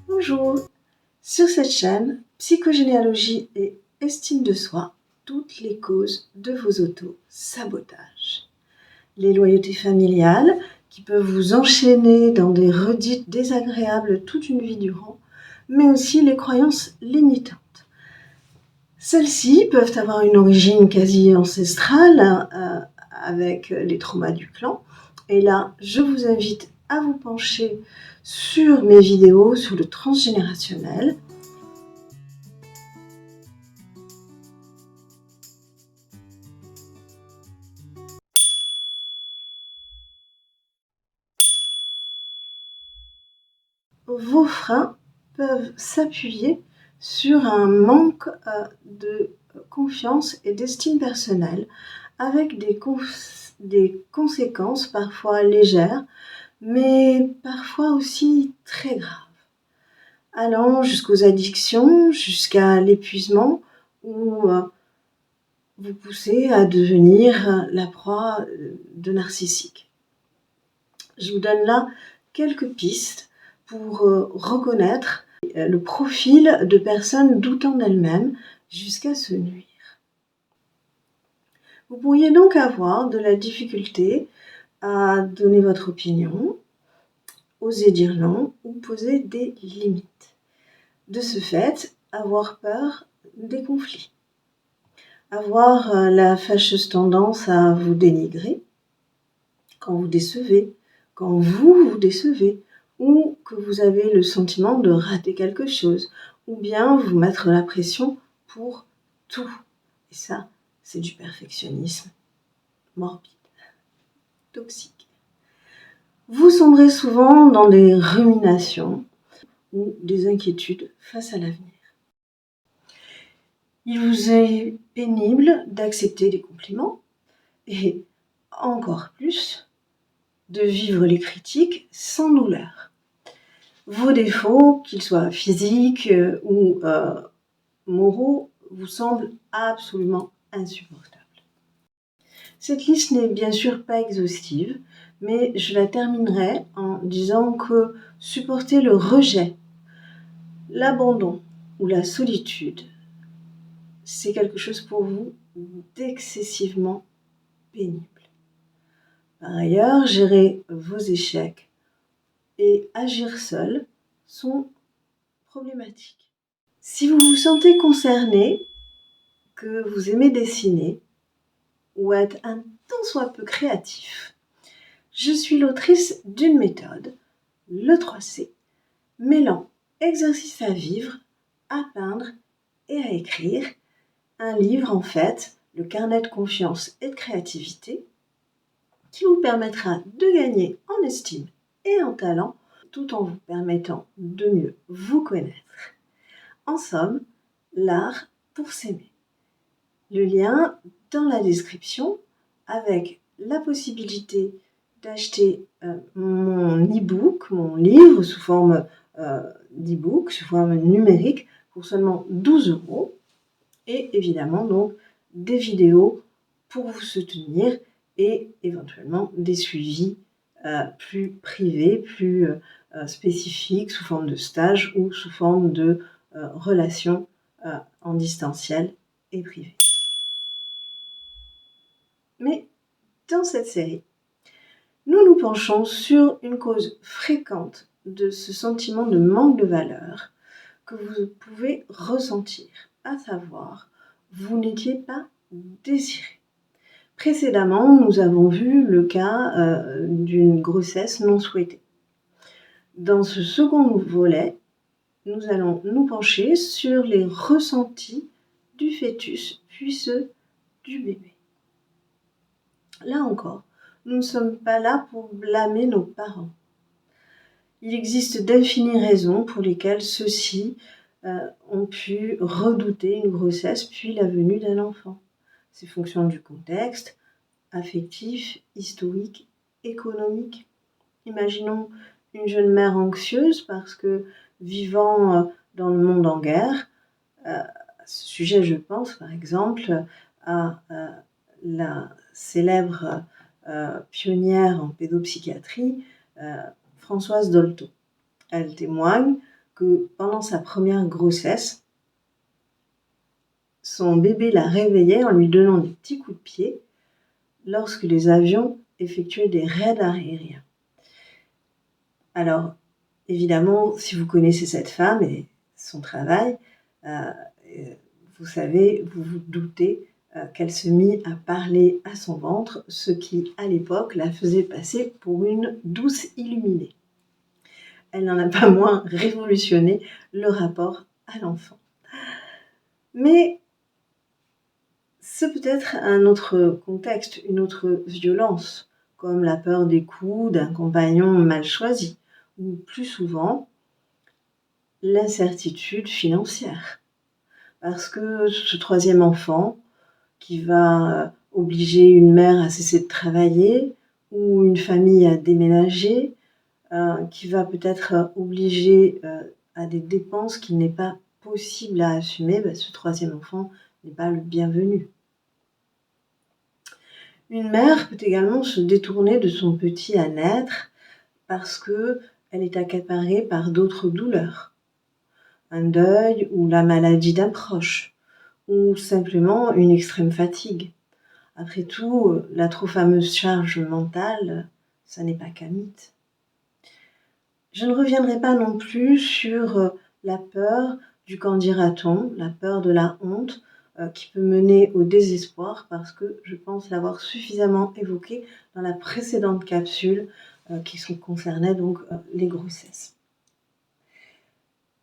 Bonjour, sur cette chaîne, psychogénéalogie et estime de soi, toutes les causes de vos auto-sabotages. Les loyautés familiales qui peuvent vous enchaîner dans des redites désagréables toute une vie durant, mais aussi les croyances limitantes. Celles-ci peuvent avoir une origine quasi ancestrale avec les traumas du clan. Et là, je vous invite à vous pencher sur mes vidéos sur le transgénérationnel. Vos freins peuvent s'appuyer sur un manque de confiance et d'estime personnelle avec des conséquences parfois légères, mais parfois aussi très graves, allant jusqu'aux addictions, jusqu'à l'épuisement ou vous poussez à devenir la proie de narcissiques. Je vous donne là quelques pistes pour reconnaître le profil de personnes doutant d'elles-mêmes jusqu'à se nuire. Vous pourriez donc avoir de la difficulté à donner votre opinion, oser dire non ou poser des limites. De ce fait, avoir peur des conflits, avoir la fâcheuse tendance à vous dénigrer quand vous décevez, quand vous vous décevez, ou que vous avez le sentiment de rater quelque chose, ou bien vous mettre la pression pour tout. Et ça, c'est du perfectionnisme morbide, toxique. Vous sombrez souvent dans des ruminations ou des inquiétudes face à l'avenir. Il vous est pénible d'accepter des compliments et encore plus de vivre les critiques sans douleur. Vos défauts, qu'ils soient physiques ou moraux, vous semblent absolument insupportables. Cette liste n'est bien sûr pas exhaustive, mais je la terminerai en disant que supporter le rejet, l'abandon ou la solitude, c'est quelque chose pour vous d'excessivement pénible. Par ailleurs, gérer vos échecs et agir seul sont problématiques. Si vous vous sentez concerné, que vous aimez dessiner ou être un tant soit peu créatif, je suis l'autrice d'une méthode, le 3C, mêlant exercice à vivre, à peindre et à écrire, un livre en fait, le carnet de confiance et de créativité, qui vous permettra de gagner en estime et en talent, tout en vous permettant de mieux vous connaître. En somme, l'art pour s'aimer. Le lien dans la description avec la possibilité d'acheter mon e-book, mon livre sous forme d'e-book, sous forme numérique pour seulement 12 € et évidemment donc des vidéos pour vous soutenir et éventuellement des suivis plus privés, plus spécifiques sous forme de stage ou sous forme de relations en distanciel et privé. Mais dans cette série, nous nous penchons sur une cause fréquente de ce sentiment de manque de valeur que vous pouvez ressentir, à savoir, vous n'étiez pas désiré. Précédemment, nous avons vu le cas d'une grossesse non souhaitée. Dans ce second volet, nous allons nous pencher sur les ressentis du fœtus, puis ceux du bébé. Là encore, nous ne sommes pas là pour blâmer nos parents. Il existe d'infinies raisons pour lesquelles ceux-ci ont pu redouter une grossesse puis la venue d'un enfant. C'est fonction du contexte affectif, historique, économique. Imaginons une jeune mère anxieuse parce que vivant dans le monde en guerre, à ce sujet je pense par exemple à la célèbre pionnière en pédopsychiatrie, Françoise Dolto. Elle témoigne que pendant sa première grossesse, son bébé la réveillait en lui donnant des petits coups de pied lorsque les avions effectuaient des raids aériens. Alors, évidemment, si vous connaissez cette femme et son travail, vous savez, vous vous doutez qu'elle se mit à parler à son ventre, ce qui, à l'époque, la faisait passer pour une douce illuminée. Elle n'en a pas moins révolutionné le rapport à l'enfant. Mais c'est peut-être un autre contexte, une autre violence, comme la peur des coups d'un compagnon mal choisi, ou plus souvent, l'incertitude financière. Parce que ce troisième enfant qui va obliger une mère à cesser de travailler ou une famille à déménager, qui va peut-être obliger à des dépenses qu'il n'est pas possible à assumer, ce troisième enfant n'est pas le bienvenu. Une mère peut également se détourner de son petit à naître parce qu'elle est accaparée par d'autres douleurs, un deuil ou la maladie d'un proche, ou simplement une extrême fatigue. Après tout, la trop fameuse charge mentale, ça n'est pas qu'un mythe. Je ne reviendrai pas non plus sur la peur du qu'en dira-t-on, la peur de la honte, qui peut mener au désespoir parce que je pense l'avoir suffisamment évoqué dans la précédente capsule qui concernait donc les grossesses.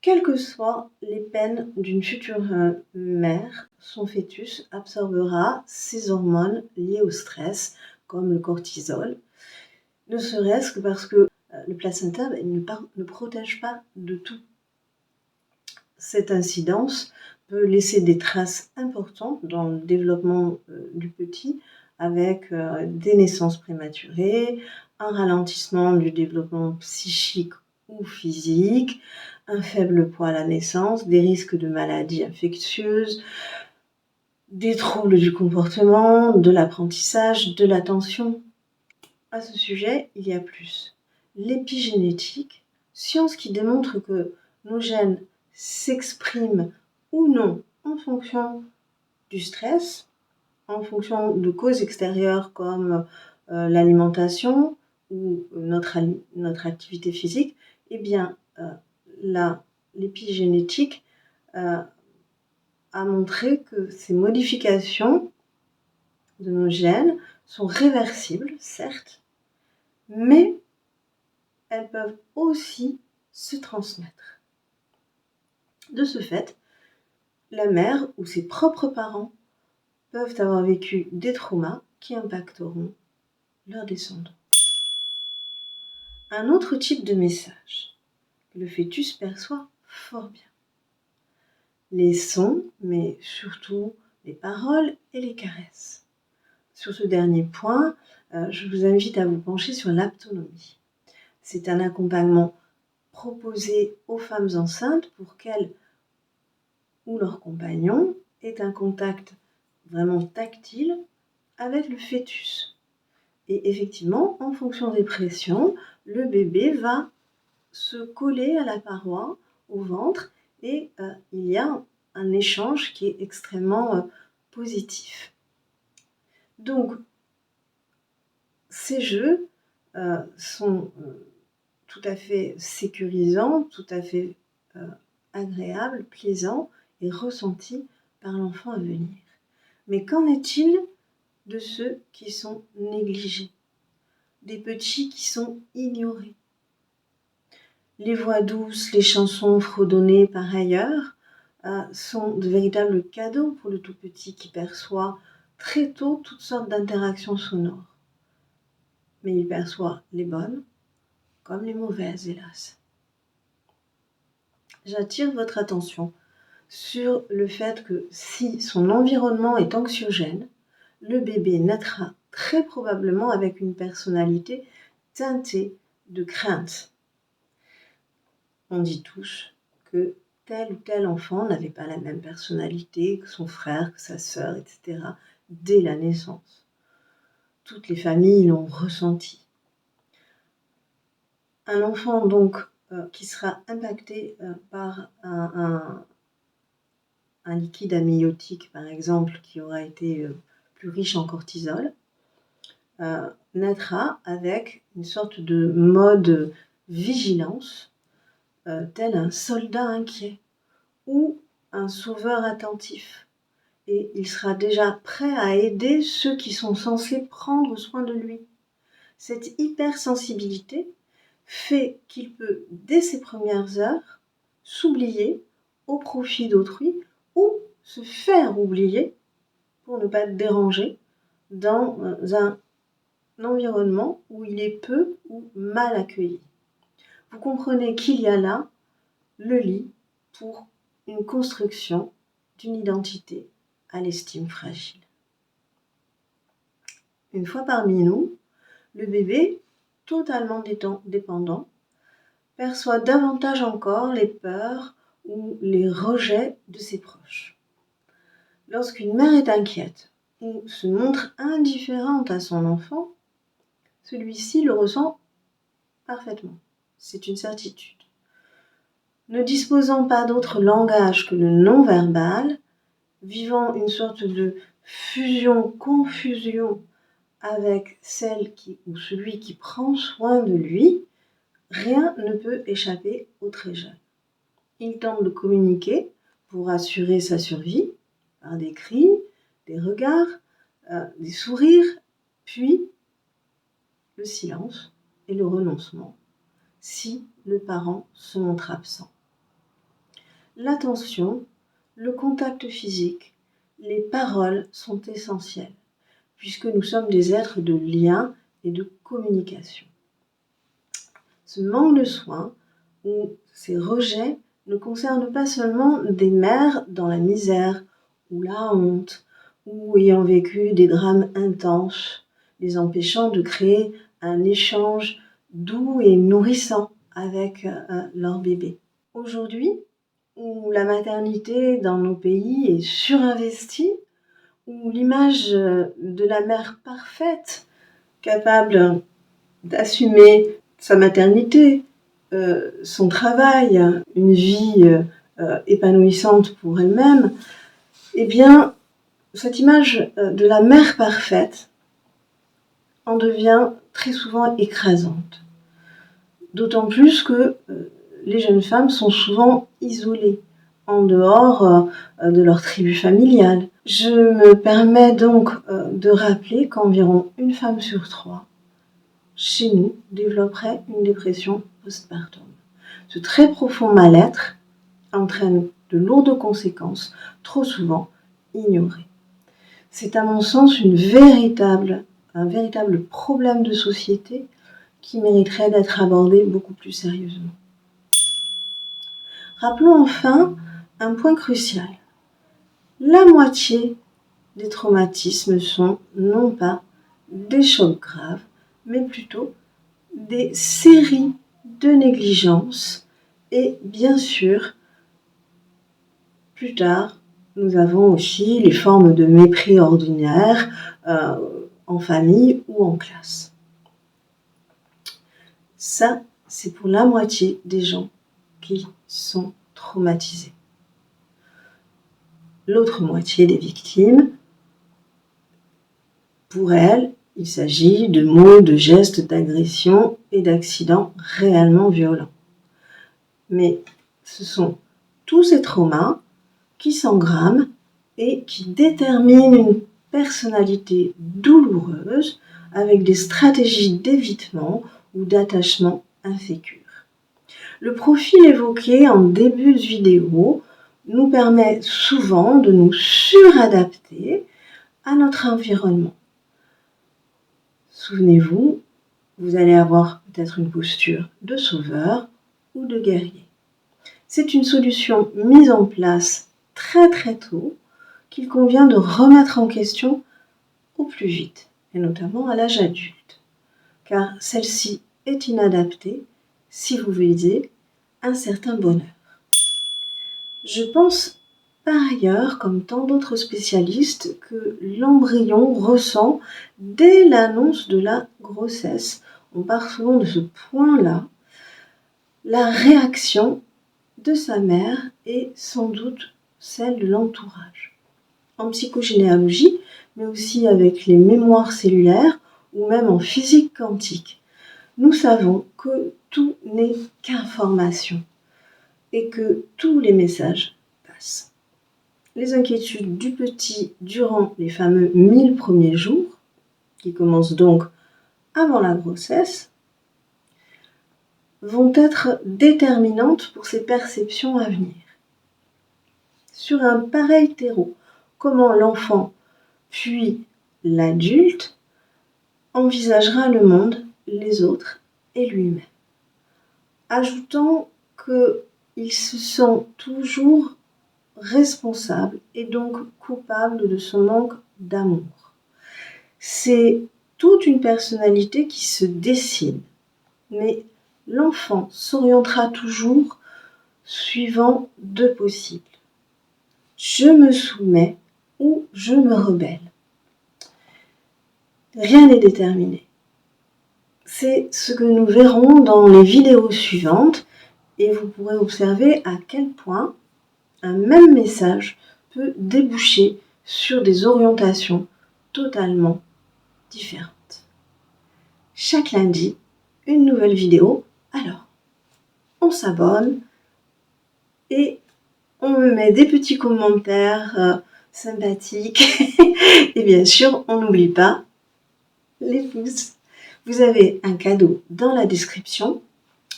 Quelles que soient les peines d'une future mère, son fœtus absorbera ces hormones liées au stress, comme le cortisol, ne serait-ce que parce que le placenta ne protège pas de tout. Cette incidence peut laisser des traces importantes dans le développement du petit, avec des naissances prématurées, un ralentissement du développement psychique ou physique, un faible poids à la naissance, des risques de maladies infectieuses, des troubles du comportement, de l'apprentissage, de l'attention. À ce sujet, il y a plus. L'épigénétique, science qui démontre que nos gènes s'expriment ou non en fonction du stress, en fonction de causes extérieures comme l'alimentation ou notre activité physique, eh bien, l'épigénétique a montré que ces modifications de nos gènes sont réversibles, certes, mais elles peuvent aussi se transmettre. De ce fait, la mère ou ses propres parents peuvent avoir vécu des traumas qui impacteront leurs descendants. Un autre type de message que le fœtus perçoit fort bien. Les sons, mais surtout les paroles et les caresses. Sur ce dernier point, je vous invite à vous pencher sur l'aptonomie. C'est un accompagnement proposé aux femmes enceintes pour qu'elles ou leur compagnon aient un contact vraiment tactile avec le fœtus. Et effectivement, en fonction des pressions, le bébé va se coller à la paroi, au ventre, et il y a un échange qui est extrêmement positif. Donc, ces jeux sont tout à fait sécurisants, tout à fait agréables, plaisants et ressentis par l'enfant à venir. Mais qu'en est-il de ceux qui sont négligés, des petits qui sont ignorés? Les voix douces, les chansons fredonnées par ailleurs sont de véritables cadeaux pour le tout petit qui perçoit très tôt toutes sortes d'interactions sonores. Mais il perçoit les bonnes comme les mauvaises, hélas. J'attire votre attention sur le fait que si son environnement est anxiogène, le bébé naîtra très probablement avec une personnalité teintée de crainte. On dit tous que tel ou tel enfant n'avait pas la même personnalité que son frère, que sa sœur, etc. dès la naissance. Toutes les familles l'ont ressenti. Un enfant donc qui sera impacté par un liquide amniotique, par exemple, qui aura été plus riche en cortisol, naîtra avec une sorte de mode vigilance, tel un soldat inquiet ou un sauveur attentif. Et il sera déjà prêt à aider ceux qui sont censés prendre soin de lui. Cette hypersensibilité fait qu'il peut, dès ses premières heures, s'oublier au profit d'autrui ou se faire oublier pour ne pas être dérangé dans un environnement où il est peu ou mal accueilli. Vous comprenez qu'il y a là le lit pour une construction d'une identité à l'estime fragile. Une fois parmi nous, le bébé, totalement dépendant, perçoit davantage encore les peurs ou les rejets de ses proches. Lorsqu'une mère est inquiète ou se montre indifférente à son enfant, celui-ci le ressent parfaitement. C'est une certitude. Ne disposant pas d'autre langage que le non-verbal, vivant une sorte de fusion-confusion avec celle ou celui qui prend soin de lui, rien ne peut échapper au très jeune. Il tente de communiquer pour assurer sa survie par des cris, des regards, des sourires, puis le silence et le renoncement si le parent se montre absent. L'attention, le contact physique, les paroles sont essentielles puisque nous sommes des êtres de lien et de communication. Ce manque de soins ou ces rejets ne concernent pas seulement des mères dans la misère ou la honte ou ayant vécu des drames intenses, les empêchant de créer un échange doux et nourrissant avec leur bébé. Aujourd'hui, où la maternité dans nos pays est surinvestie, où l'image de la mère parfaite, capable d'assumer sa maternité, son travail, une vie épanouissante pour elle-même, eh bien, cette image de la mère parfaite en devient très souvent écrasante. D'autant plus que les jeunes femmes sont souvent isolées, en dehors de leur tribu familiale. Je me permets donc de rappeler qu'environ une femme sur 3, chez nous, développerait une dépression postpartum. Ce très profond mal-être entraîne de lourdes conséquences, trop souvent ignorées. C'est à mon sens un véritable problème de société qui mériterait d'être abordé beaucoup plus sérieusement. Rappelons enfin un point crucial. La moitié des traumatismes sont non pas des chocs graves, mais plutôt des séries de négligences et bien sûr, plus tard, nous avons aussi les formes de mépris ordinaires en famille ou en classe. Ça, c'est pour la moitié des gens qui sont traumatisés. L'autre moitié des victimes, pour elles, il s'agit de mots, de gestes, d'agressions et d'accidents réellement violents. Mais ce sont tous ces traumas qui s'engramment et qui déterminent une personnalité douloureuse avec des stratégies d'évitement ou d'attachement insécure. Le profil évoqué en début de vidéo nous permet souvent de nous suradapter à notre environnement. Souvenez-vous, vous allez avoir peut-être une posture de sauveur ou de guerrier. C'est une solution mise en place très très tôt qu'il convient de remettre en question au plus vite, et notamment à l'âge adulte, car celle-ci est inadaptée si vous visez un certain bonheur. Je pense par ailleurs, comme tant d'autres spécialistes, que l'embryon ressent dès l'annonce de la grossesse, on part souvent de ce point-là, la réaction de sa mère et sans doute celle de l'entourage. En psychogénéalogie, mais aussi avec les mémoires cellulaires ou même en physique quantique, nous savons que tout n'est qu'information et que tous les messages passent. Les inquiétudes du petit durant les fameux 1000 premiers jours, qui commencent donc avant la grossesse, vont être déterminantes pour ses perceptions à venir. Sur un pareil terreau, comment l'enfant, puis l'adulte, envisagera le monde, les autres et lui-même. Ajoutant qu'il se sent toujours responsable et donc coupable de son manque d'amour. C'est toute une personnalité qui se dessine, mais l'enfant s'orientera toujours suivant deux possibles. Je me soumets ou je me rebelle. Rien n'est déterminé. C'est ce que nous verrons dans les vidéos suivantes et vous pourrez observer à quel point un même message peut déboucher sur des orientations totalement différentes. Chaque lundi, une nouvelle vidéo. Alors, on s'abonne et on me met des petits commentaires sympathiques. Et bien sûr, on n'oublie pas les pouces. Vous avez un cadeau dans la description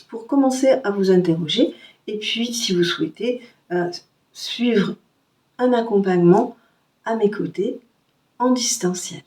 pour commencer à vous interroger. Et puis, si vous souhaitez suivre un accompagnement à mes côtés en distanciel.